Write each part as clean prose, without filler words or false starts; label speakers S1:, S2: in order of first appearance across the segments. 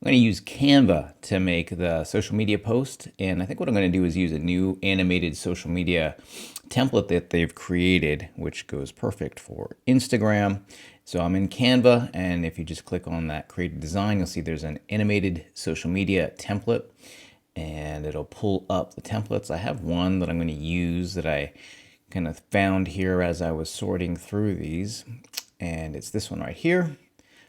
S1: I'm going to use Canva to make the social media post, and I think what I'm going to do is use a new animated social media template that they've created, which goes perfect for Instagram. So I'm in Canva, and if you just click on that create design, you'll see there's an animated social media template, and it'll pull up the templates. I have one that I'm going to use that I kind of found here as I was sorting through these, and it's this one right here.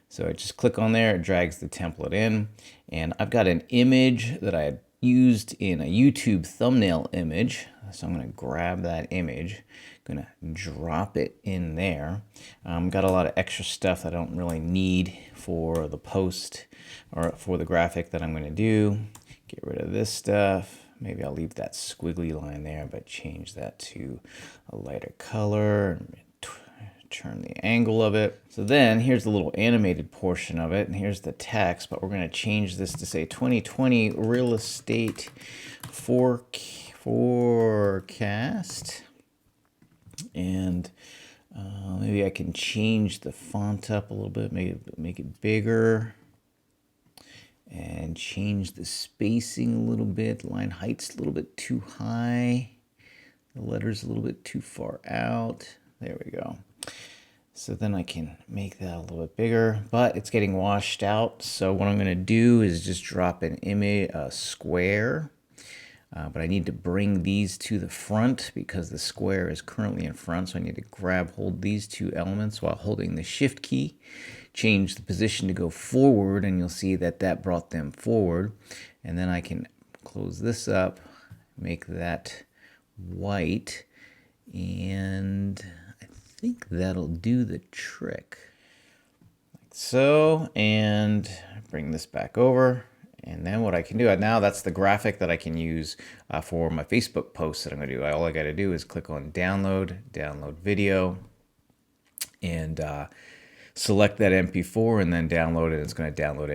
S1: So I just click on there, it drags the template in, and I've got an image that I had used in a YouTube thumbnail image. So I'm going to grab that image, going to drop it in there. Got a lot of extra stuff that I don't really need for the post or for the graphic that I'm going to do. Get rid of this stuff. Maybe I'll leave that squiggly line there, but change that to a lighter color. Turn the angle of it. So then here's the little animated portion of it, and here's the text, but we're going to change this to say 2020 real estate forecast. And maybe I can change the font up a little bit, make it bigger, and change the spacing a little bit. Line height's a little bit too high. The letter's a little bit too far out. There we go. So then I can make that a little bit bigger, but it's getting washed out. So what I'm going to do is just drop an image, a square, but I need to bring these to the front because the square is currently in front. So I need to hold these two elements while holding the shift key, change the position to go forward, and you'll see that that brought them forward. And then I can close this up, make that white, and I think that'll do the trick. Like so, and bring this back over. And then what I can do, now that's the graphic that I can use for my Facebook posts that I'm going to do. All I got to do is click on download video, and select that MP4 and then download it. It's going to download it